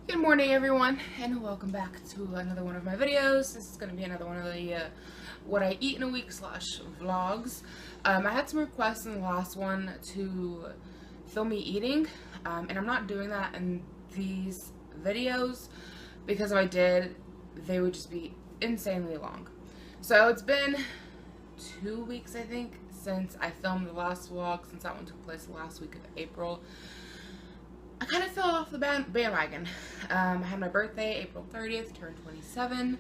Good morning, everyone, and welcome back to another one of my videos. This is going to be another one of the what I eat in a week / vlogs. I had some requests in the last one to film me eating, and I'm not doing that in these videos because if I did, they would just be insanely long. So it's been 2 weeks, I think, since I filmed the last vlog, since that one took place the last week of April. I kind of fell off the bandwagon. I had my birthday, April 30th, turned 27.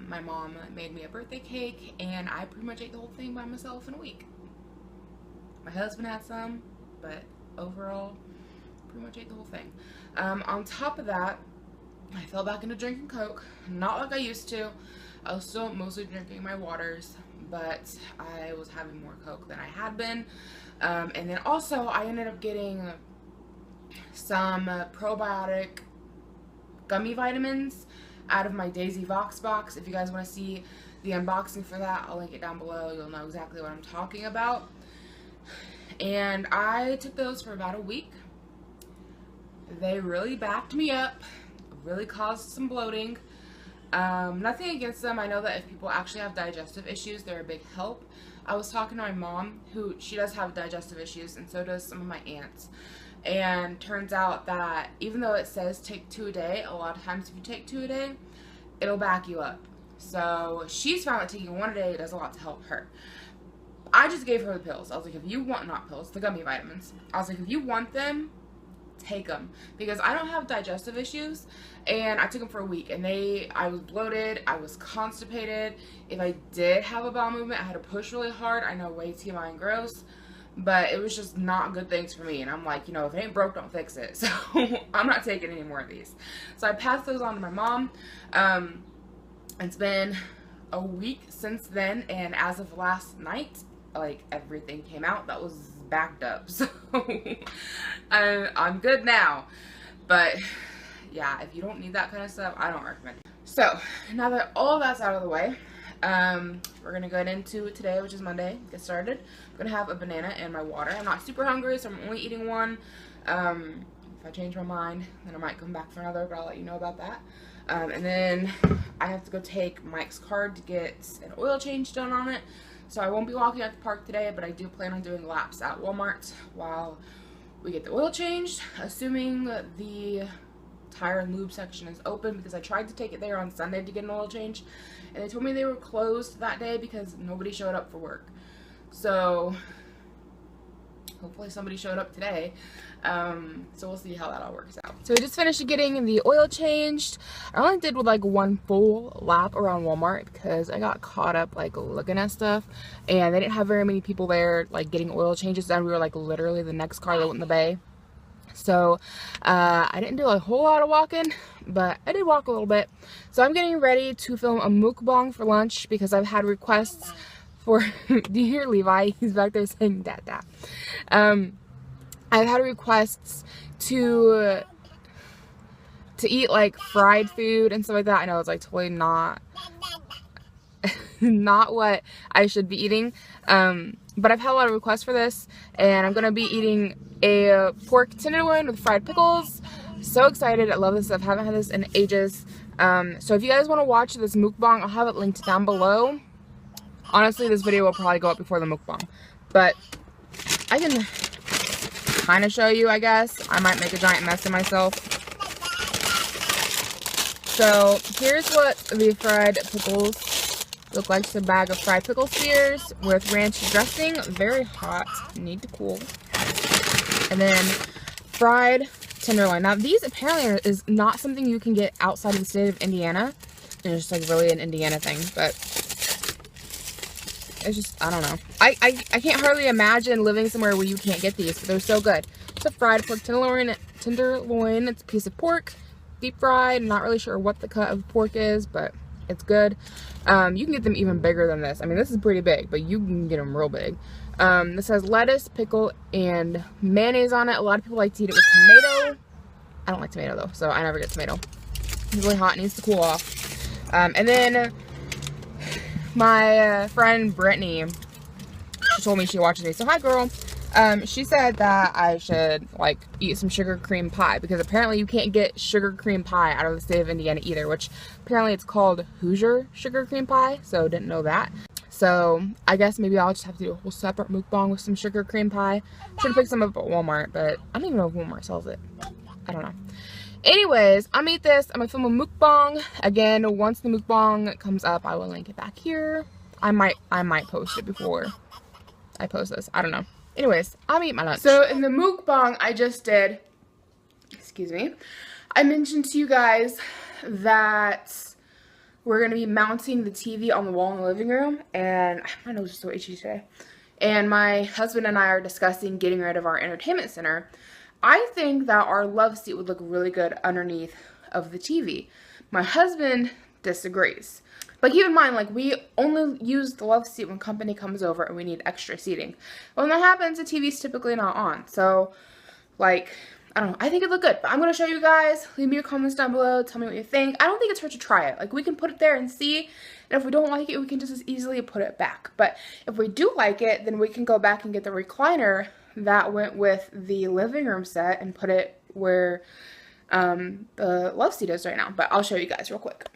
My mom made me a birthday cake, and I pretty much ate the whole thing by myself in a week. My husband had some, but overall, pretty much ate the whole thing. On top of that, I fell back into drinking Coke. Not like I used to. I was still mostly drinking my waters, but I was having more Coke than I had been. And then also, I ended up getting some probiotic gummy vitamins out of my Daisy Vox box. If you guys want to see the unboxing for that, I'll link it down below. You'll know exactly what I'm talking about. And I took those for about a week. They really backed me up, really caused some bloating. Nothing against them. I know that if people actually have digestive issues, they're a big help. I was talking to my mom, she does have digestive issues, and so does some of my aunts. And turns out that even though it says take 2 a day, a lot of times if you take 2 a day, it'll back you up. So she's found that taking 1 a day does a lot to help her. I just gave her the pills. I was like, if you want, not pills, the gummy vitamins. I was like, if you want them, take them. Because I don't have digestive issues, and I took them for a week, and I was bloated, I was constipated. If I did have a bowel movement, I had to push really hard. I know, way TMI and gross. But it was just not good things for me. And I'm like, you know, if it ain't broke, don't fix it. So I'm not taking any more of these. So I passed those on to my mom. It's been a week since then. And as of last night, like, everything came out that was backed up. So I'm good now. But yeah, if you don't need that kind of stuff, I don't recommend it. So now that all that's out of the way, we're going to get into today, which is Monday, get started. I'm going to have a banana and my water. I'm not super hungry, so I'm only eating one. If I change my mind, then I might come back for another, but I'll let you know about that. And then I have to go take Mike's card to get an oil change done on it. So I won't be walking at the park today, but I do plan on doing laps at Walmart while we get the oil changed, assuming the tire and lube section is open, because I tried to take it there on Sunday to get an oil change, and they told me they were closed that day because nobody showed up for work. So hopefully somebody showed up today. So we'll see how that all works out. So we just finished getting the oil changed. I only did with like one full lap around Walmart because I got caught up like looking at stuff, and they didn't have very many people there like getting oil changes, and we were like literally the next car that went in the bay. So I didn't do a whole lot of walking, but I did walk a little bit. So I'm getting ready to film a mukbang for lunch because I've had requests for do you hear Levi? He's back there saying that. I've had requests to eat like fried food and stuff like that. I know it's like totally not what I should be eating. But I've had a lot of requests for this, and I'm going to be eating a pork tenderloin with fried pickles. So excited. I love this stuff. Haven't had this in ages. So if you guys want to watch this mukbang, I'll have it linked down below. Honestly, this video will probably go up before the mukbang. But I can kind of show you, I guess. I might make a giant mess of myself. So here's what the fried pickles look like. It's a bag of fried pickle spears with ranch dressing. Very hot. Need to cool. And then fried tenderloin. Now these apparently is not something you can get outside of the state of Indiana. It's just like really an Indiana thing, but it's just, I don't know. I can't hardly imagine living somewhere where you can't get these, but they're so good. It's a fried pork tenderloin. It's a piece of pork, deep fried. I'm not really sure what the cut of pork is, but it's good. You can get them even bigger than this. I mean, this is pretty big, but you can get them real big. This has lettuce, pickle, and mayonnaise on it. A lot of people like to eat it with tomato. I don't like tomato though, so I never get tomato. It's really hot. It needs to cool off. And then my friend Brittany, she told me she watches me. So hi, girl. She said that I should like eat some sugar cream pie because apparently you can't get sugar cream pie out of the state of Indiana either, which apparently it's called Hoosier sugar cream pie, so didn't know that. So I guess maybe I'll just have to do a whole separate mukbang with some sugar cream pie. Should have picked some up at Walmart, but I don't even know if Walmart sells it. I don't know. Anyways, I'm gonna eat this. I'm gonna film a mukbang. Again, once the mukbang comes up, I will link it back here. I might post it before I post this. I don't know. Anyways, I'll eat my lunch. So in the mukbang I just did, excuse me, I mentioned to you guys that we're going to be mounting the TV on the wall in the living room, and my nose is so itchy today. And my husband and I are discussing getting rid of our entertainment center. I think that our love seat would look really good underneath of the TV. My husband disagrees. But keep in mind, like, we only use the love seat when company comes over and we need extra seating. When that happens, the TV's typically not on. So, like, I don't know. I think it'd look good. But I'm going to show you guys. Leave me your comments down below. Tell me what you think. I don't think it's hurt to try it. Like, we can put it there and see. And if we don't like it, we can just as easily put it back. But if we do like it, then we can go back and get the recliner that went with the living room set and put it where the love seat is right now. But I'll show you guys real quick.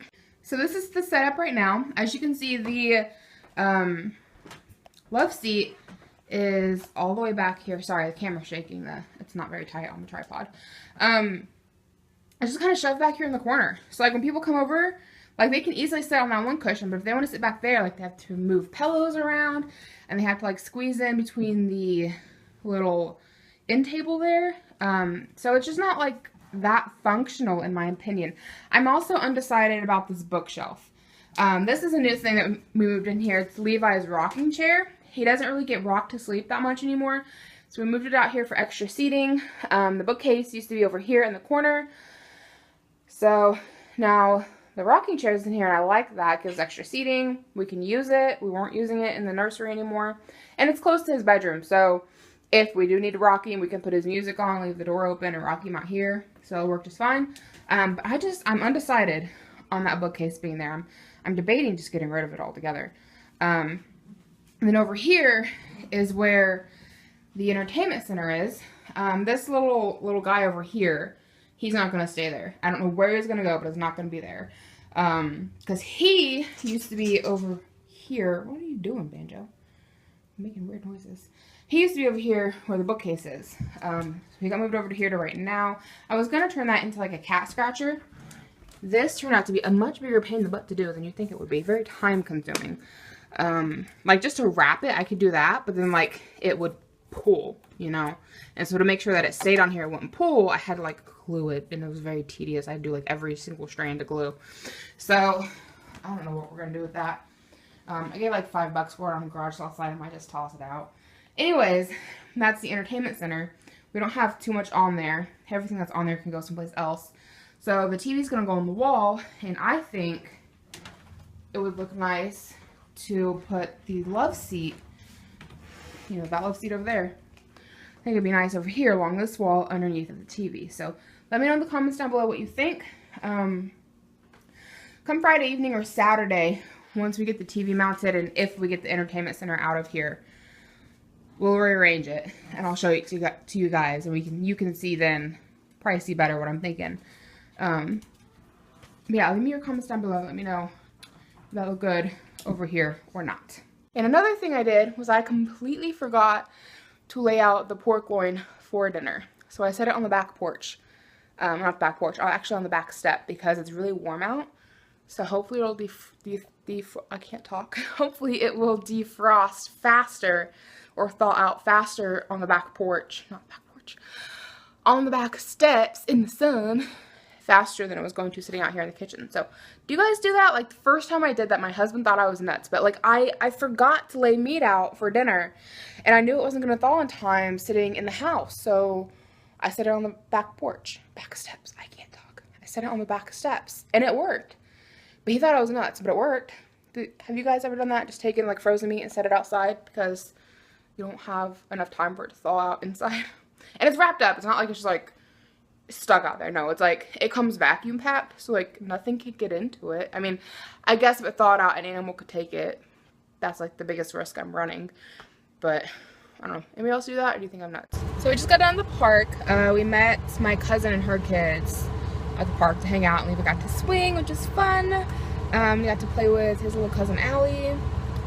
So this is the setup right now. As you can see, the love seat is all the way back here. Sorry, the camera's shaking. It's not very tight on the tripod. I just kind of shoved back here in the corner. So like when people come over, like they can easily sit on that one cushion, but if they want to sit back there, like they have to move pillows around and they have to like squeeze in between the little end table there. So it's just not like that functional in my opinion. I'm also undecided about this bookshelf. This is a new thing that we moved in here. It's Levi's rocking chair. He doesn't really get rocked to sleep that much anymore, so we moved it out here for extra seating. The bookcase used to be over here in the corner, so now the rocking chair is in here, and I like that. It gives extra seating. We can use it. We weren't using it in the nursery anymore, and it's close to his bedroom, so if we do need to rock him, we can put his music on, leave the door open, and rock him out here. So it'll work just fine. But I'm undecided on that bookcase being there. I'm debating just getting rid of it altogether. And then over here is where the entertainment center is. This little guy over here, he's not going to stay there. I don't know where he's going to go, but he's not going to be there. Because he used to be over here. What are you doing, Banjo? You're making weird noises. He used to be over here where the bookcase is. So he got moved over to here to right now. I was going to turn that into like a cat scratcher. This turned out to be a much bigger pain in the butt to do than you think it would be. Very time consuming. Like just to wrap it, I could do that, but then like it would pull, you know. And so to make sure that it stayed on here, it wouldn't pull, I had to like glue it, and it was very tedious. I had to do like every single strand of glue. So I don't know what we're going to do with that. I gave like $5 for it on the garage sale side. I might just toss it out. Anyways, that's the entertainment center. We don't have too much on there. Everything that's on there can go someplace else. So the TV's going to go on the wall, and I think it would look nice to put the love seat, you know, that love seat over there. I think it'd be nice over here along this wall underneath of the TV. So let me know in the comments down below what you think. Come Friday evening or Saturday, once we get the TV mounted and if we get the entertainment center out of here, we'll rearrange it and I'll show it to you guys, and you can see then, probably see better what I'm thinking. Yeah, leave me your comments down below. Let me know if that look good over here or not. And another thing I did was I completely forgot to lay out the pork loin for dinner. So I set it on the back porch. Not the back porch, actually on the back step, because it's really warm out. So hopefully it'll I can't talk. Hopefully it will defrost faster or thaw out faster on the back porch, not back porch, on the back steps in the sun, faster than it was going to sitting out here in the kitchen. So do you guys do that? Like the first time I did that, my husband thought I was nuts, but like I forgot to lay meat out for dinner, and I knew it wasn't going to thaw in time sitting in the house. So I set it on the back porch, back steps. I can't talk. I set it on the back steps and it worked. But he thought I was nuts, but it worked. Have you guys ever done that? Just taken like frozen meat and set it outside because you don't have enough time for it to thaw out inside? And it's wrapped up. It's not like it's just like stuck out there. No, it's like it comes vacuum packed, so like nothing could get into it. I mean, I guess if it thawed out, an animal could take it. That's like the biggest risk I'm running. But I don't know. Anybody else do that, or do you think I'm nuts? So we just got down to the park. We met my cousin and her kids at the park to hang out, and we got to swing, which is fun. We got to play with his little cousin Allie.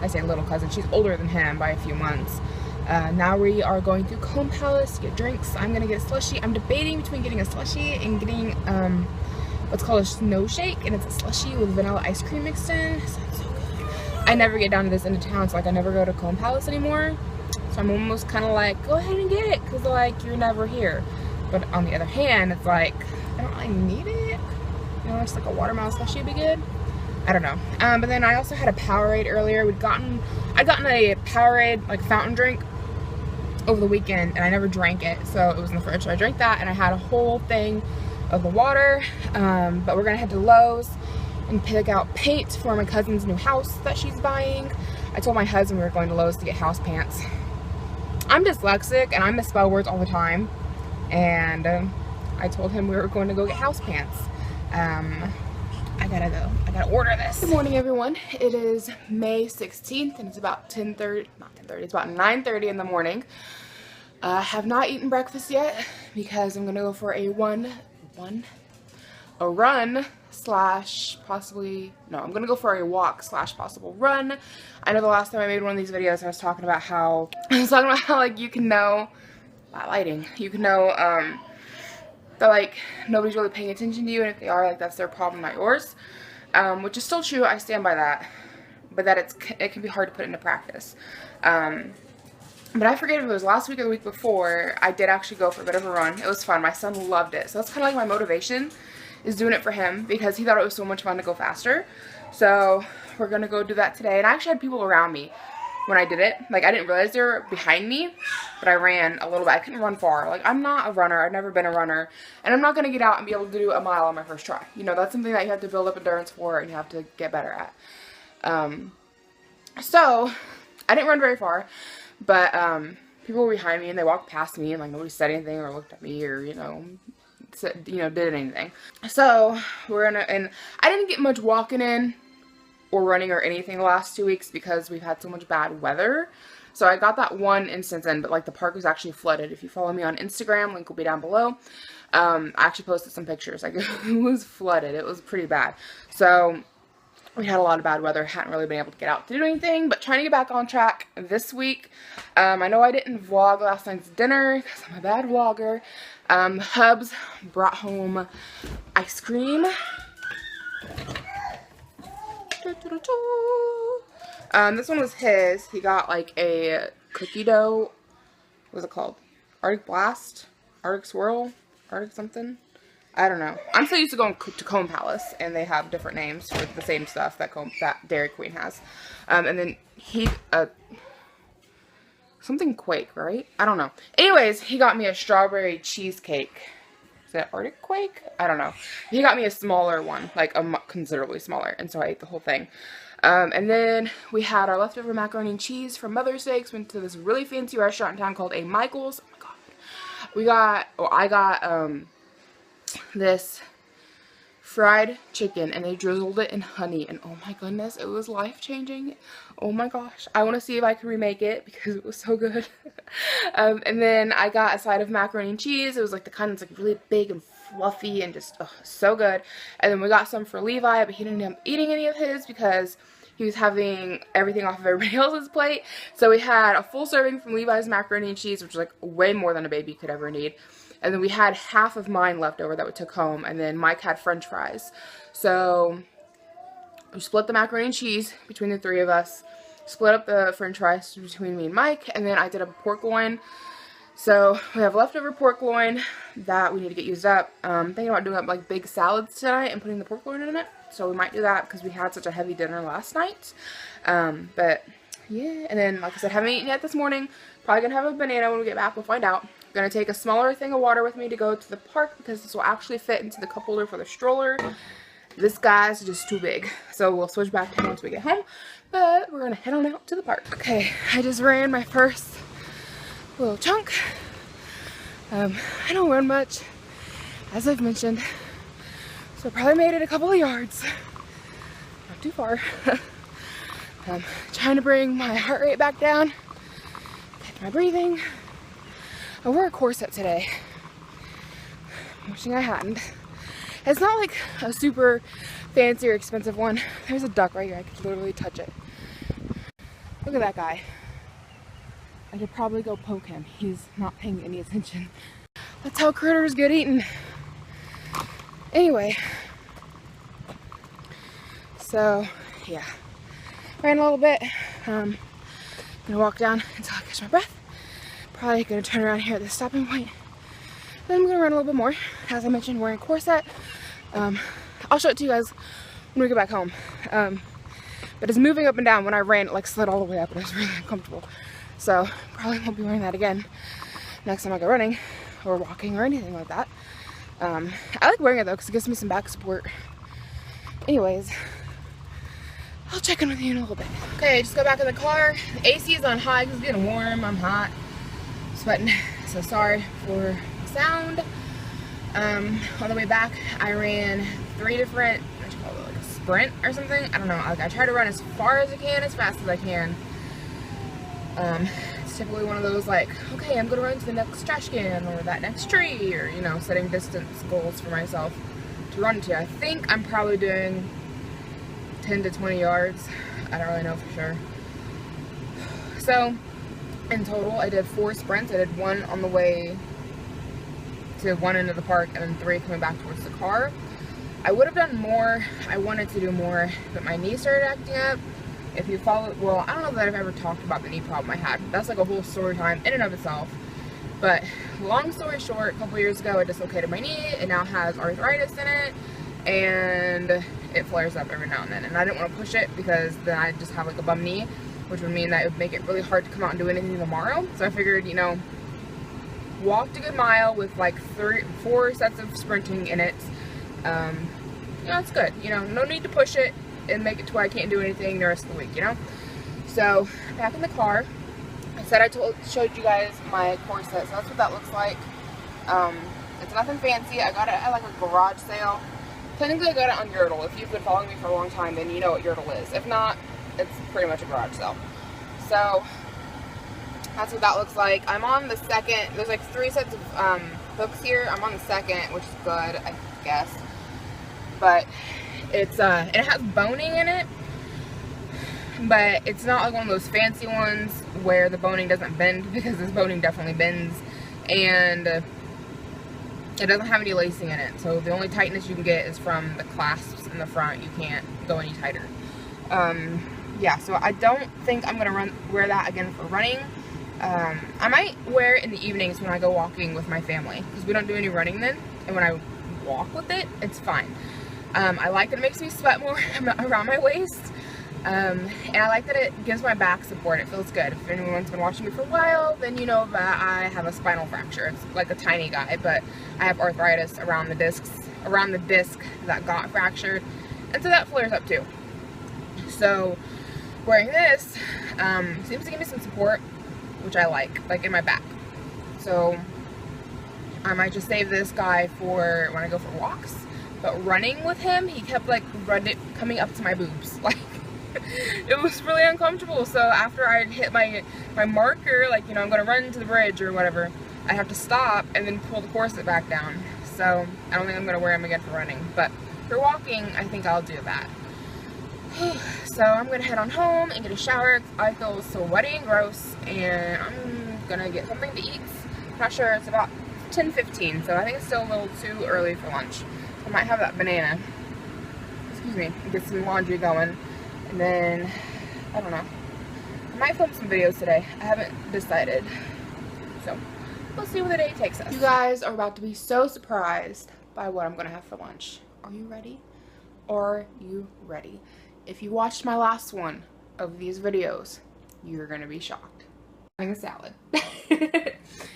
I say little cousin, she's older than him by a few months. Now we are going to Comb Palace to get drinks. I'm gonna get a slushie. I'm debating between getting a slushie and getting what's called a snow shake, and it's a slushie with vanilla ice cream mixed in. Sounds so good. I never get down to this end of town, so like I never go to Comb Palace anymore. So I'm almost kind of like, go ahead and get it, because like you're never here. But on the other hand, it's like I don't really need it. You know, it's like a watermelon slushie would be good. I don't know. But then I also had a Powerade earlier. I'd gotten a Powerade like fountain drink over the weekend, and I never drank it, so it was in the fridge. So I drank that, and I had a whole thing of the water. But we're gonna head to Lowe's and pick out paint for my cousin's new house that she's buying. I told my husband we were going to Lowe's to get house pants. I'm dyslexic and I misspell words all the time, and I told him we were going to go get house pants. I gotta order this. Good morning, everyone. It is May 16th and it's about 10:30, not 10:30, it's about 9:30 in the morning. I have not eaten breakfast yet because I'm gonna go for a run slash possibly, no, I'm gonna go for a walk slash possible run. I know the last time I made one of these videos I was talking about how, like you can know, lighting, you can know that like nobody's really paying attention to you, and if they are, like that's their problem, not yours. Which is still true, I stand by that, but that it can be hard to put into practice. But I forget if it was last week or the week before, I did actually go for a bit of a run. It was fun. My son loved it. So that's kind of like my motivation, is doing it for him, because he thought it was so much fun to go faster. So we're going to go do that today. And I actually had people around me when I did it. Like, I didn't realize they were behind me, but I ran a little bit. I couldn't run far. Like, I'm not a runner. I've never been a runner. And I'm not going to get out and be able to do a mile on my first try. You know, that's something that you have to build up endurance for and you have to get better at. So I didn't run very far. But people were behind me and they walked past me, and like nobody said anything or looked at me or did anything. So we're gonna, and I didn't get much walking in or running or anything the last 2 weeks because we've had so much bad weather. So I got that one instance in, but like the park was actually flooded. If you follow me on Instagram, link will be down below. I actually posted some pictures. Like it was flooded. It was pretty bad. So we had a lot of bad weather, hadn't really been able to get out to do anything, but trying to get back on track this week. I know I didn't vlog last night's dinner because I'm a bad vlogger. Hubs brought home ice cream. This one was his. He got like a cookie dough, what was it called? Arctic Blast? Arctic Swirl? Arctic something? I don't know. I'm so used to going to Comb Palace, and they have different names for the same stuff that Dairy Queen has. And then he, something Quake, right? I don't know. Anyways, he got me a strawberry cheesecake. Is that Arctic Quake? I don't know. He got me a smaller one, like considerably smaller, and so I ate the whole thing. And then we had our leftover macaroni and cheese from Mother's Day. We went to this really fancy restaurant in town called A. Michael's. Oh my god. I got this fried chicken, and they drizzled it in honey, and oh my goodness, it was life-changing. Oh my gosh, I want to see if I can remake it because it was so good. And then I got a side of macaroni and cheese. It was like the kind that's like really big and fluffy and just so good. And then we got some for Levi, but he didn't end up eating any of his because he was having everything off of everybody else's plate. So we had a full serving from Levi's macaroni and cheese, which was like way more than a baby could ever need. And then we had half of mine left over that we took home. And then Mike had french fries. So we split the macaroni and cheese between the three of us. Split up the french fries between me and Mike. And then I did a pork loin. So we have leftover pork loin that we need to get used up. Thinking about doing up like big salads tonight and putting the pork loin in it. So we might do that because we had such a heavy dinner last night. But yeah. And then like I said, haven't eaten yet this morning. Probably going to have a banana when we get back. We'll find out. I'm going to take a smaller thing of water with me to go to the park because this will actually fit into the cup holder for the stroller. This guy's just too big. So we'll switch back to him once we get home. But we're going to head on out to the park. Okay, I just ran my first little chunk. I don't run much, as I've mentioned. So I probably made it a couple of yards. Not too far. Trying to bring my heart rate back down. my breathing. I wore a corset today. Wishing I hadn't. It's not like a super fancy or expensive one. There's a duck right here. I could literally touch it. Look at that guy. I could probably go poke him. He's not paying any attention. That's how critters get eaten. Anyway. So, yeah. Ran a little bit. Gonna walk down until I catch my breath. Probably gonna turn around here at the stopping point. Then I'm gonna run a little bit more. As I mentioned, wearing a corset. I'll show it to you guys when we get back home. But it's moving up and down. When I ran, it like slid all the way up and it was really uncomfortable. So probably won't be wearing that again next time I go running or walking or anything like that. I like wearing it though because it gives me some back support. Anyways, I'll check in with you in a little bit. Okay, just go back in the car. The AC is on high because it's getting warm. I'm hot, sweating. So sorry for the sound. On the way back, I ran 3 different, what do you call it, like a sprint or something? I don't know. Like, I try to run as far as I can, as fast as I can. It's typically one of those like, okay, I'm gonna run to the next trash can or that next tree, or, you know, setting distance goals for myself to run to. I think I'm probably doing 10 to 20 yards. I don't really know for sure. So, in total, I did 4 sprints. I did 1 on the way to one end of the park and then 3 coming back towards the car. I would have done more. I wanted to do more, but my knee started acting up. If you follow, well, I don't know that I've ever talked about the knee problem I had. That's like a whole story time in and of itself. But long story short, a couple years ago I dislocated my knee. It now has arthritis in it, and it flares up every now and then. And I didn't want to push it because then I'd just have like a bum knee, which would mean that it would make it really hard to come out and do anything tomorrow. So I figured, you know, walked a good mile with like 4 sets of sprinting in it. You know, it's good. You know, no need to push it and make it to where I can't do anything the rest of the week, you know? So, back in the car, I said I showed you guys my corset, so that's what that looks like. It's nothing fancy. I got it at like a garage sale. Technically, I got it on Yerdle. If you've been following me for a long time, then you know what Yerdle is. If not, it's pretty much a garage sale. So, that's what that looks like. I'm on the second. There's like 3 sets of hooks here. I'm on the second, which is good, I guess. But it's and it has boning in it, but it's not like one of those fancy ones where the boning doesn't bend, because this boning definitely bends, and it doesn't have any lacing in it. So the only tightness you can get is from the clasps in the front. You can't go any tighter. Yeah, so I don't think I'm gonna wear that again for running. I might wear it in the evenings when I go walking with my family, because we don't do any running then, and when I walk with it, it's fine. I like that it makes me sweat more around my waist, and I like that it gives my back support. It feels good. If anyone's been watching me for a while, then you know that I have a spinal fracture. It's like a tiny guy, but I have arthritis around the disc that got fractured, and so that flares up too. So wearing this seems to give me some support, which I like in my back. So I might just save this guy for when I go for walks. But running with him, he kept like coming up to my boobs. Like, it was really uncomfortable. So after I hit my marker, like, you know, I'm gonna run to the bridge or whatever, I have to stop and then pull the corset back down. So I don't think I'm gonna wear him again for running. But for walking, I think I'll do that. So I'm gonna head on home and get a shower. I feel sweaty and gross, and I'm gonna get something to eat. I'm not sure, it's about 10:15, so I think it's still a little too early for lunch. I might have that banana, excuse me, and get some laundry going, and then, I don't know, I might film some videos today. I haven't decided, so we'll see where the day takes us. You guys are about to be so surprised by what I'm going to have for lunch. Are you ready? Are you ready? If you watched my last one of these videos, you're going to be shocked. I'm having a salad.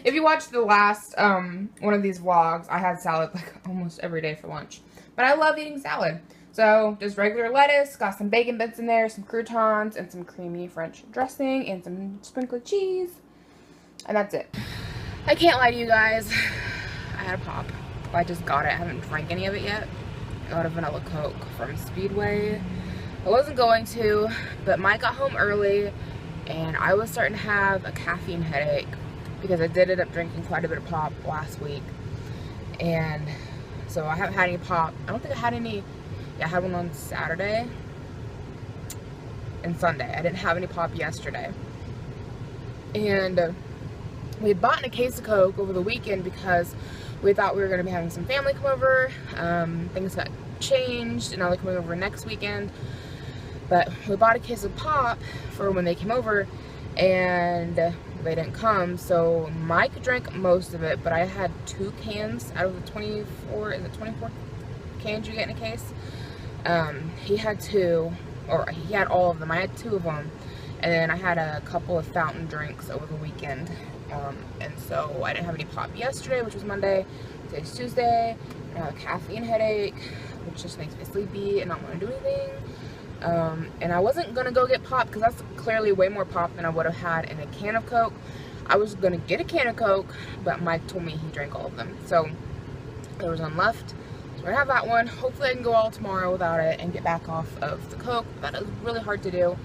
If you watched the last one of these vlogs, I had salad like almost every day for lunch. But I love eating salad. So just regular lettuce, got some bacon bits in there, some croutons, and some creamy French dressing, and some sprinkled cheese. And that's it. I can't lie to you guys. I had a pop. I just got it. I haven't drank any of it yet. I got a vanilla Coke from Speedway. I wasn't going to, but Mike got home early. and I was starting to have a caffeine headache because I did end up drinking quite a bit of pop last week. And so I haven't had any pop. I don't think I had any. Yeah, I had one on Saturday and Sunday. I didn't have any pop yesterday. And we had bought a case of Coke over the weekend because we thought we were going to be having some family come over. Things got changed, and now they're coming over next weekend. But we bought a case of pop for when they came over, and they didn't come. So Mike drank most of it, but I had 2 cans out of the 24. Is it 24 cans you get in a case? He had 2, or he had all of them. I had 2 of them, and then I had a couple of fountain drinks over the weekend. And so I didn't have any pop yesterday, which was Monday. Today's Tuesday. I have a caffeine headache, which just makes me sleepy and not want to do anything. And I wasn't going to go get pop because that's clearly way more pop than I would have had in a can of Coke. I was going to get a can of Coke, but Mike told me he drank all of them. So there was one left. So I have that one. Hopefully I can go all tomorrow without it and get back off of the Coke. That is really hard to do.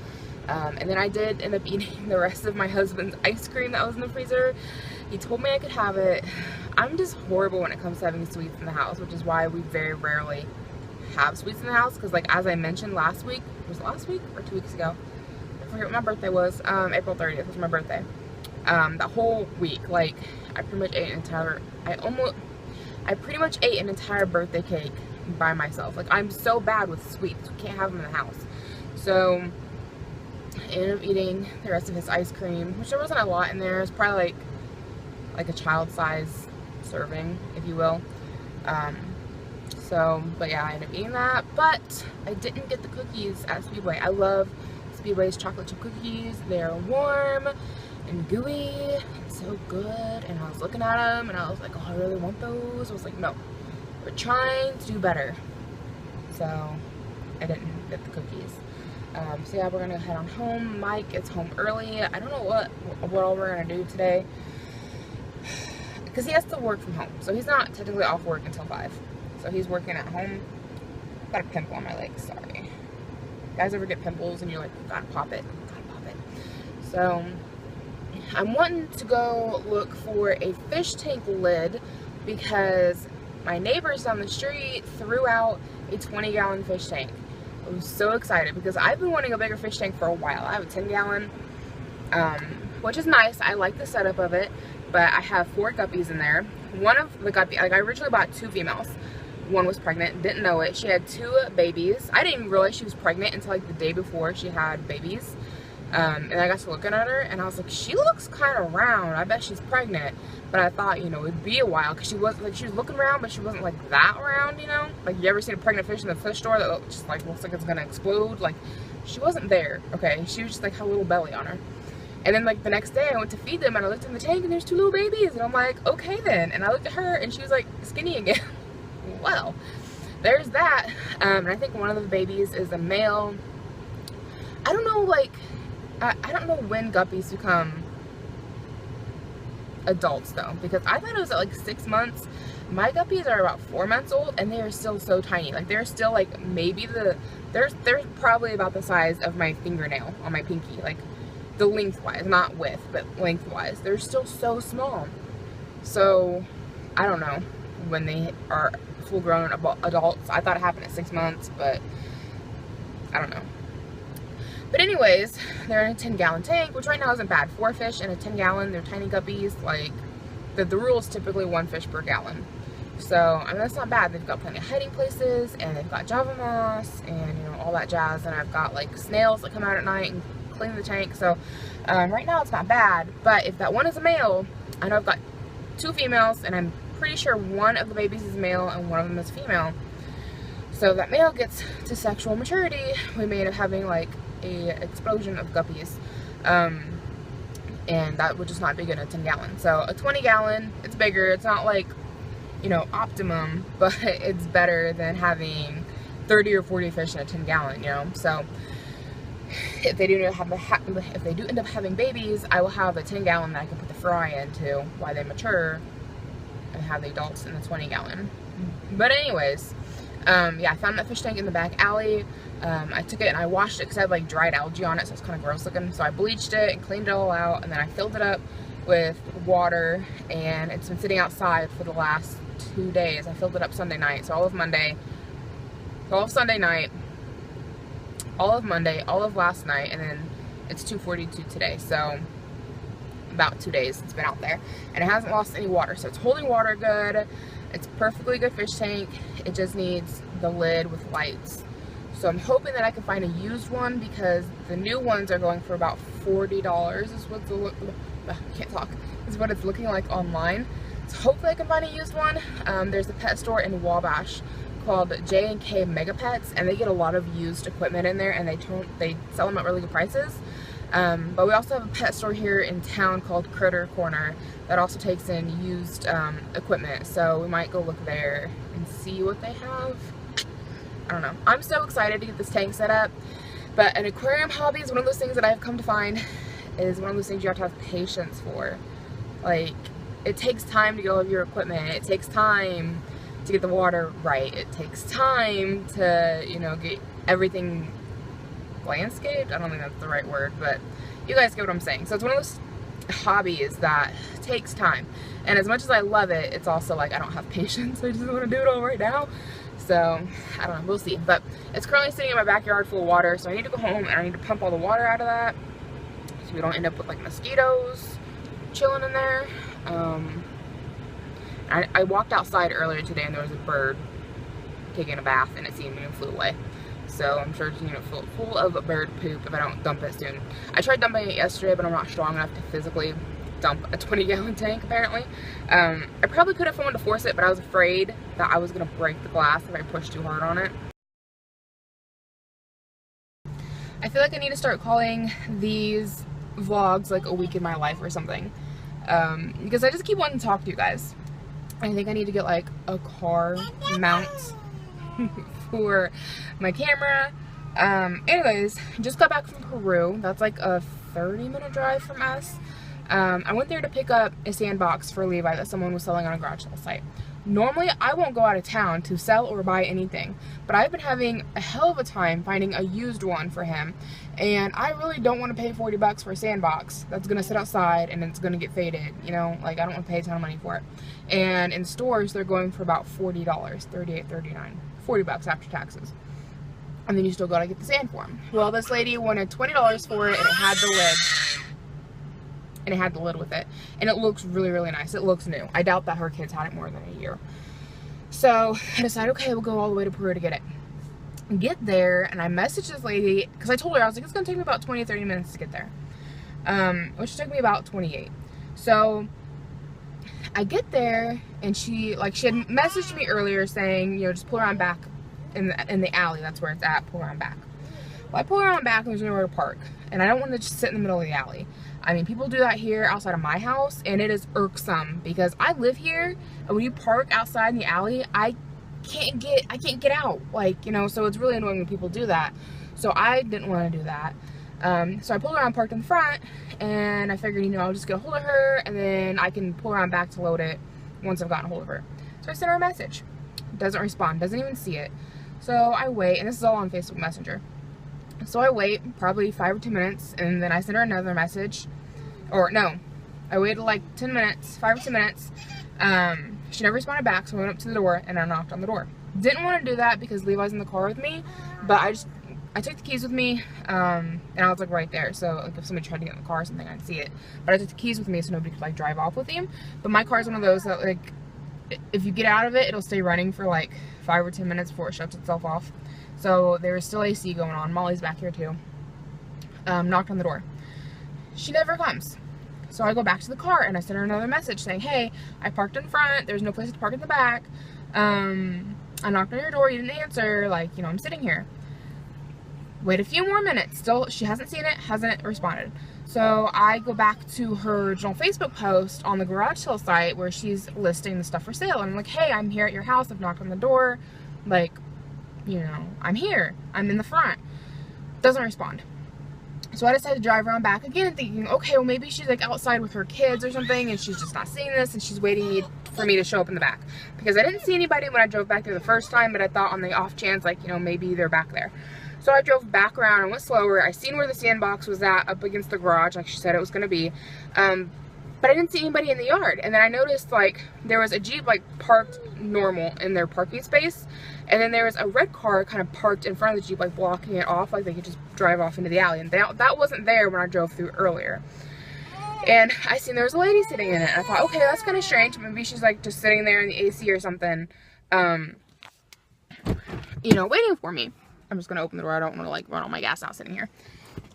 And then I did end up eating the rest of my husband's ice cream that was in the freezer. He told me I could have it. I'm just horrible when it comes to having sweets in the house, which is why we very rarely have sweets in the house. Because, like, as I mentioned last week, was it last week or 2 weeks ago? I forget what my birthday was. April 30th was my birthday. That whole week, like, I pretty much ate an entire, I pretty much ate an entire birthday cake by myself. Like, I'm so bad with sweets. We can't have them in the house. So I ended up eating the rest of his ice cream, which there wasn't a lot in there. It was probably like a child size serving, if you will. But yeah, I ended up eating that, but I didn't get the cookies at Speedway. I love Speedway's chocolate chip cookies. They're warm and gooey and so good, and I was looking at them and I was like, oh, I really want those. I was like, no, we're trying to do better. So I didn't get the cookies. So yeah, we're gonna head on home. Mike gets home early. I don't know what all we're gonna do today, because he has to work from home, so he's not technically off work until 5. So he's working at home. Got a pimple on my leg, sorry. Guys ever get pimples and you're like, gotta pop it, gotta pop it. So I'm wanting to go look for a fish tank lid because my neighbors down the street threw out a 20-gallon fish tank. I was so excited because I've been wanting a bigger fish tank for a while. I have a 10-gallon, which is nice. I like the setup of it, but I have 4 guppies in there. One of the guppy, like, I originally bought 2 females. One was pregnant, didn't know it. She had 2 babies. I didn't even realize she was pregnant until like the day before she had babies. And I got to looking at her and I was like, she looks kind of round. I bet she's pregnant. But I thought, you know, it'd be a while because she was looking round, but she wasn't like that round, you know? Like, you ever seen a pregnant fish in the fish store that just like looks like it's gonna explode? Like, she wasn't there, okay? She was just like had a little belly on her. And then like the next day I went to feed them and I looked in the tank and there's 2 little babies and I'm like, okay then. And I looked at her and she was like skinny again. Well, there's that. And I think one of the babies is a male. I don't know, like, I don't know when guppies become adults though, because I thought it was at like 6 months. My guppies are about 4 months old and they are still so tiny. Like, they're still like maybe they're probably about the size of my fingernail on my pinky, like the lengthwise, not width, but lengthwise. They're still so small. So I don't know when they are full grown adults. I thought it happened at 6 months, but I don't know. But anyways, they're in a 10-gallon tank, which right now isn't bad. 4 fish in a 10-gallon. They're tiny guppies. Like, the rule is typically 1 fish per gallon. So, I mean, that's not bad. They've got plenty of hiding places, and they've got Java moss, and, you know, all that jazz. And I've got, like, snails that come out at night and clean the tank. So, right now it's not bad. But if that one is a male, I know I've got 2 females, and I'm pretty sure one of the babies is male and one of them is female. So, that male gets to sexual maturity, we may end up having, like, a explosion of guppies, and that would just not be good in a 10-gallon. So a 20-gallon, it's bigger. It's not like, you know, optimum, but it's better than having 30 or 40 fish in a 10-gallon, you know. So if they do end up having babies, I will have a 10-gallon that I can put the fry into while they mature, and have the adults in the 20-gallon. But anyways, Yeah, I found that fish tank in the back alley. I took it and I washed it because I had like dried algae on it, so it's kind of gross looking. So I bleached it and cleaned it all out, and then I filled it up with water, and it's been sitting outside for the last 2 days. I filled it up Sunday night, so all of Monday, all of Sunday night, all of Monday, all of last night, and then it's 2:42 today, so about 2 days it's been out there, and it hasn't lost any water, so it's holding water good. It's a perfectly good fish tank. It just needs the lid with lights. So I'm hoping that I can find a used one, because the new ones are going for about $40 is what is what it's looking like online. So hopefully I can find a used one. There's a pet store in Wabash called J&K Mega Pets, and they get a lot of used equipment in there, and they sell them at really good prices. But we also have a pet store here in town called Critter Corner that also takes in used equipment, so we might go look there and see what they have. I don't know. I'm so excited to get this tank set up, but an aquarium hobby is one of those things that I've come to find is one of those things you have to have patience for. Like, it takes time to get all of your equipment. It takes time to get the water right. It takes time to, you know, get everything landscaped. I don't think that's the right word, but you guys get what I'm saying. So it's one of those hobbies that takes time, and as much as I love it, it's also like I don't have patience. I just want to do it all right now. So I don't know, we'll see. But it's currently sitting in my backyard full of water, so I need to go home and I need to pump all the water out of that so we don't end up with like mosquitoes chilling in there. I walked outside earlier today and there was a bird taking a bath, and it seen me and flew away. So I'm sure it's, you know, full of bird poop if I don't dump it soon. I tried dumping it yesterday, but I'm not strong enough to physically dump a 20-gallon tank, apparently. I probably could have someone to force it, but I was afraid that I was going to break the glass if I pushed too hard on it. I feel like I need to start calling these vlogs like a week in my life or something, because I just keep wanting to talk to you guys. I think I need to get like a car mount for my camera. Anyways, just got back from Peru. That's like a 30-minute drive from us. I went there to pick up a sandbox for Levi that someone was selling on a garage sale site. Normally, I won't go out of town to sell or buy anything, but I've been having a hell of a time finding a used one for him, and I really don't want to pay 40 bucks for a sandbox that's going to sit outside and it's going to get faded, you know, like I don't want to pay a ton of money for it. And in stores, they're going for about $40, $38, $39, 40 bucks after taxes. And then you still got to get the sand for him. Well, this lady wanted $20 for it, and it had the lid. And it had the lid with it, and it looks really, really nice. It looks new. I doubt that her kids had it more than a year. So I decided, okay, we'll go all the way to Peru to get it. Get there, and I messaged this lady because I told her, I was like, it's gonna take me about 20-30 minutes to get there, which took me about 28. So I get there, and she had messaged me earlier saying, you know, just pull around back in the alley. That's where it's at. Pull around back. Well, I pull around back, and there's nowhere to park, and I don't want to just sit in the middle of the alley. I mean, people do that here outside of my house, and it is irksome because I live here, and when you park outside in the alley, I can't get out, like, you know, so it's really annoying when people do that. So I didn't want to do that. So I pulled around, parked in the front, and I figured, you know, I'll just get a hold of her, and then I can pull around back to load it once I've gotten a hold of her. So I sent her a message. Doesn't respond, doesn't even see it. So I wait, and this is all on Facebook Messenger. So I wait probably 5 or 2 minutes, and then I send her another message. Or no, I waited like 10 minutes, 5 or 10 minutes. She never responded back, so I went up to the door and I knocked on the door. Didn't want to do that because Levi's in the car with me, but I took the keys with me, and I was like right there. So like if somebody tried to get in the car or something, I'd see it. But I took the keys with me so nobody could like drive off with him. But my car is one of those that like, if you get out of it, it'll stay running for like 5 or 10 minutes before it shuts itself off. So there was still AC going on. Molly's back here too. Knocked on the door. She never comes. So I go back to the car and I send her another message saying, hey, I parked in front. There's no place to park in the back. I knocked on your door. You didn't answer. Like, you know, I'm sitting here. Wait a few more minutes. Still, she hasn't seen it, hasn't responded. So I go back to her original Facebook post on the garage sale site where she's listing the stuff for sale. And I'm like, hey, I'm here at your house. I've knocked on the door. Like, you know, I'm here. I'm in the front. Doesn't respond. So I decided to drive around back again, thinking, okay, well maybe she's like outside with her kids or something and she's just not seeing this and she's waiting for me to show up in the back. Because I didn't see anybody when I drove back there the first time, but I thought on the off chance, like, you know, maybe they're back there. So I drove back around and went slower. I seen where the sandbox was at, up against the garage, like she said it was going to be. But I didn't see anybody in the yard. And then I noticed, like, there was a Jeep, like, parked normal in their parking space. And then there was a red car kind of parked in front of the Jeep, like, blocking it off, like they could just drive off into the alley. And that wasn't there when I drove through earlier. And I seen there was a lady sitting in it. And I thought, okay, that's kind of strange. Maybe she's, like, just sitting there in the AC or something, you know, waiting for me. I'm just going to open the door. I don't want to, like, run all my gas out sitting here.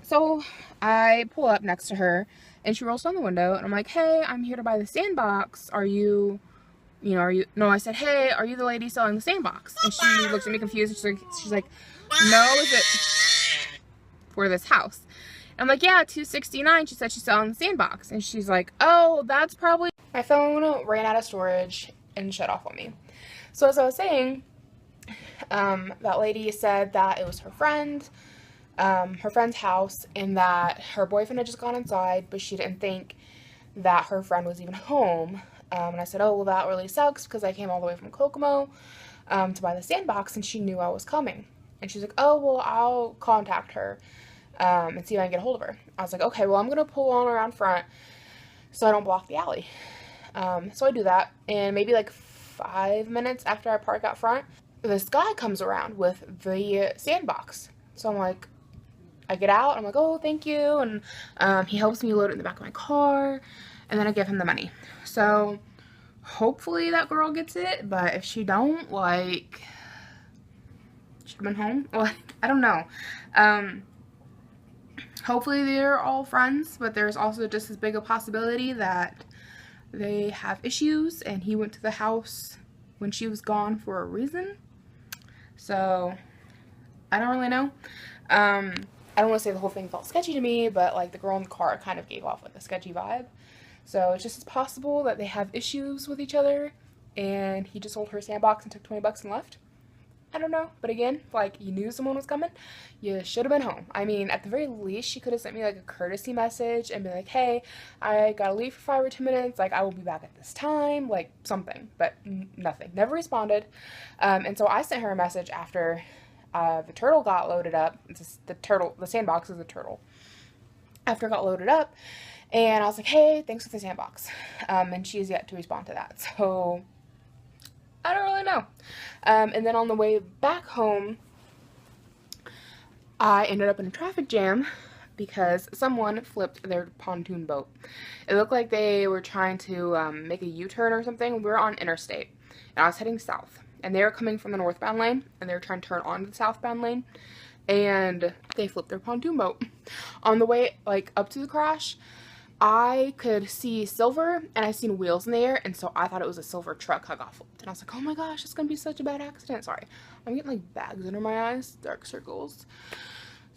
So I pull up next to her. And she rolls down the window, and I'm like, hey, I'm here to buy the sandbox. Are you, no, I said, hey, are you the lady selling the sandbox? And she looks at me confused, and she's like, no, is it for this house? And I'm like, yeah, $269. She said she's selling the sandbox. And she's like, oh, that's probably... My phone ran out of storage and shut off on me. So as I was saying, that lady said that it was her friend's house, and that her boyfriend had just gone inside, but she didn't think that her friend was even home. And I said, oh, well, that really sucks because I came all the way from Kokomo to buy the sandbox, and she knew I was coming. And she's like, oh, well, I'll contact her and see if I can get a hold of her. I was like, okay, well, I'm going to pull on around front so I don't block the alley. So I do that, and maybe like 5 minutes after I park out front, this guy comes around with the sandbox. So I'm like, I get out, I'm like, oh, thank you, and he helps me load it in the back of my car, and then I give him the money. So hopefully that girl gets it, but if she don't, like, should have been home. Like, I don't know. Hopefully they're all friends, but there's also just as big a possibility that they have issues, and he went to the house when she was gone for a reason. So I don't really know. I don't want to say the whole thing felt sketchy to me, but like the girl in the car kind of gave off like a sketchy vibe. So it's just as possible that they have issues with each other, and he just sold her sandbox and took 20 bucks and left. I don't know, but again, like, you knew someone was coming, you should have been home. I mean, at the very least, she could have sent me like a courtesy message and be like, hey, I gotta leave for 5 or 10 minutes, like, I will be back at this time, like, something, but nothing. Never responded. And so I sent her a message after the turtle got loaded up. The sandbox is a turtle. After it got loaded up, and I was like, hey, thanks for the sandbox. And she has yet to respond to that, so I don't really know. And then on the way back home, I ended up in a traffic jam because someone flipped their pontoon boat. It looked like they were trying to make a U-turn or something. We were on interstate, and I was heading south. And they were coming from the northbound lane, and they were trying to turn onto the southbound lane, and they flipped their pontoon boat. On the way, like, up to the crash, I could see silver, and I seen wheels in the air, and so I thought it was a silver truck that got flipped. And I was like, oh my gosh, it's gonna be such a bad accident. Sorry, I'm getting like bags under my eyes, dark circles.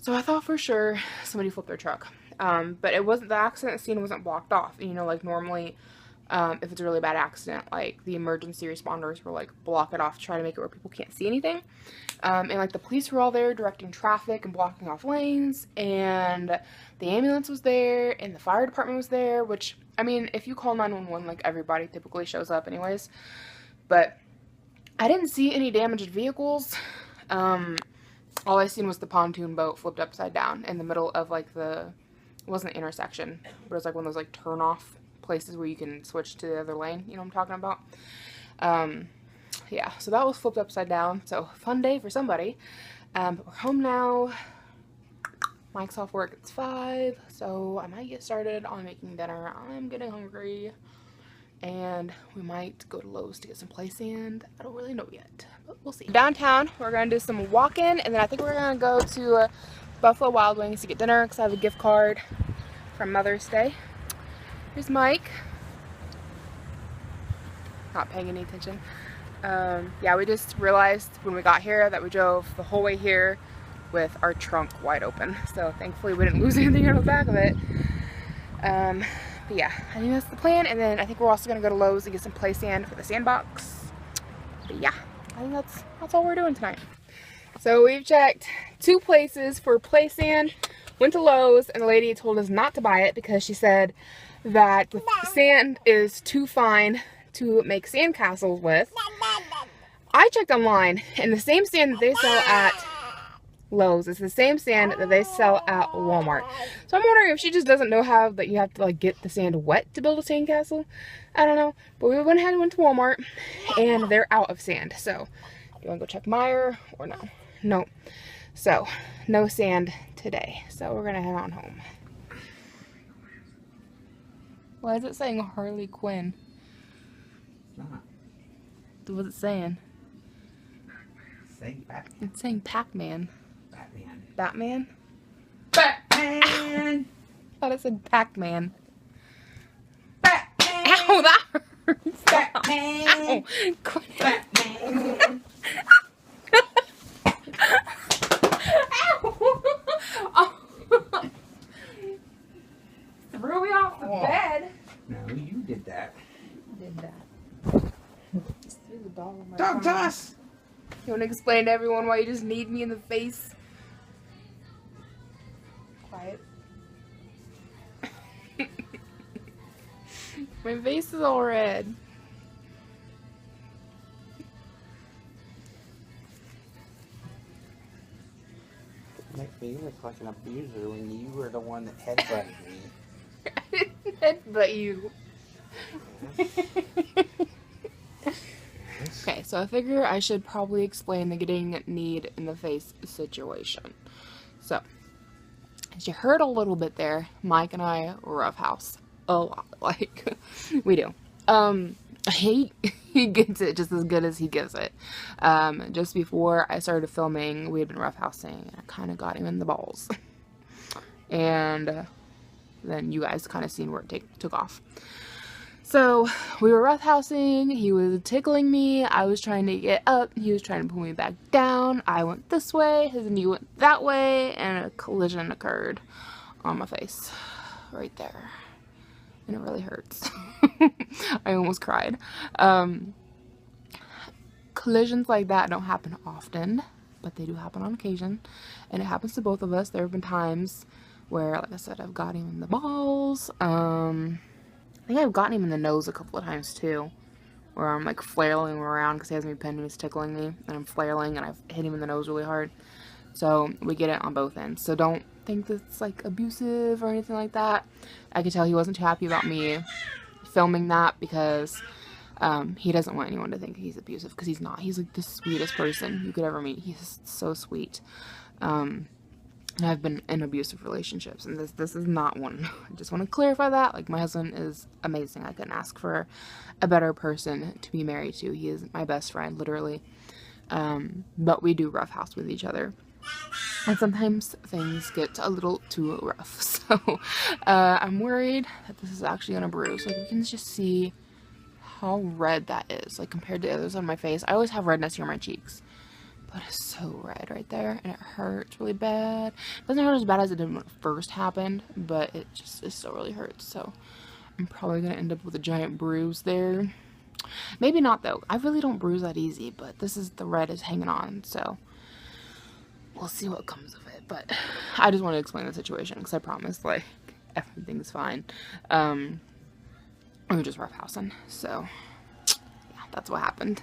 So I thought for sure somebody flipped their truck. But it wasn't, the accident scene wasn't blocked off. You know, like normally, if it's a really bad accident, like the emergency responders will like block it off to try to make it where people can't see anything. And like the police were all there directing traffic and blocking off lanes, and the ambulance was there, and the fire department was there, which, I mean, if you call 911, like everybody typically shows up anyways. But I didn't see any damaged vehicles. All I seen was the pontoon boat flipped upside down in the middle of like it wasn't an intersection, but it was like one of those like turn off places where you can switch to the other lane, you know what I'm talking about. Yeah, so that was flipped upside down, so fun day for somebody. But we're home now. Mike's off work, it's 5, so I might get started on making dinner. I'm getting hungry, and we might go to Lowe's to get some play sand. I don't really know yet, but we'll see. Downtown, we're gonna do some walking, and then I think we're gonna go to Buffalo Wild Wings to get dinner because I have a gift card from Mother's Day. Here's Mike. Not paying any attention. Yeah, we just realized when we got here that we drove the whole way here with our trunk wide open. So thankfully we didn't lose anything out of the back of it. But yeah, I think that's the plan. And then I think we're also gonna go to Lowe's and get some play sand for the sandbox. But yeah, I think that's all we're doing tonight. So we've checked 2 places for play sand. went to Lowe's, and the lady told us not to buy it because she said that the sand is too fine to make sand castles with. I checked online, and the same sand that they sell at Lowe's is the same sand that they sell at Walmart. So I'm wondering if she just doesn't know how that you have to like get the sand wet to build a sand castle. I don't know. But we went ahead and went to Walmart, and they're out of sand. So you want to go check Meyer or no? No. So no sand today. So we're gonna head on home. Why is it saying Harley Quinn? It's not. What's it saying? It's saying Batman. It's saying Pac-Man. Batman. Batman? Batman! I thought it said Pac-Man. Batman! Ow, that hurts. Batman! Ow. Quit. Batman! Ow. Threw me off the bed. No, you did that. I did that. Just threw the dog on my Dog phone. toss! You want to explain to everyone why you just kneed me in the face? Quiet. My face is all red. Makes me look like an abuser when you were the one that headbutted me. I didn't headbutt you. Okay, so I figure I should probably explain the getting kneed in the face situation. So, as you heard a little bit there, Mike and I roughhouse a lot. Like, we do. He gets it just as good as he gives it. Just before I started filming, we had been roughhousing, and I kind of got him in the balls. And then you guys kind of seen where it took off. So, we were roughhousing, he was tickling me, I was trying to get up, he was trying to pull me back down, I went this way, his knee went that way, and a collision occurred on my face, right there. And it really hurts. I almost cried. Collisions like that don't happen often, but they do happen on occasion, and it happens to both of us. There have been times where, like I said, I've got him in the balls, I think I've gotten him in the nose a couple of times too, where I'm like flailing around because he has me pinned and he's tickling me, and I'm flailing and I've hit him in the nose really hard. So we get it on both ends. So don't think that's like abusive or anything like that. I could tell he wasn't too happy about me filming that because he doesn't want anyone to think he's abusive, because he's not. He's like the sweetest person you could ever meet. He's so sweet. And I've been in abusive relationships, and this is not one. I just want to clarify that. Like, my husband is amazing. I couldn't ask for a better person to be married to. He is my best friend, literally. But we do roughhouse with each other, and sometimes things get a little too rough. So I'm worried that this is actually gonna bruise. Like, we can just see how red that is, like compared to the others on my face. I always have redness here on my cheeks, but it's so red right there, and it hurts really bad. It doesn't hurt as bad as it did when it first happened, but it still really hurts. So I'm probably gonna end up with a giant bruise there. Maybe not though. I really don't bruise that easy, but the red is hanging on, so we'll see what comes of it. But I just want to explain the situation, because I promise, like, everything's fine. We were just roughhousing, so yeah, that's what happened.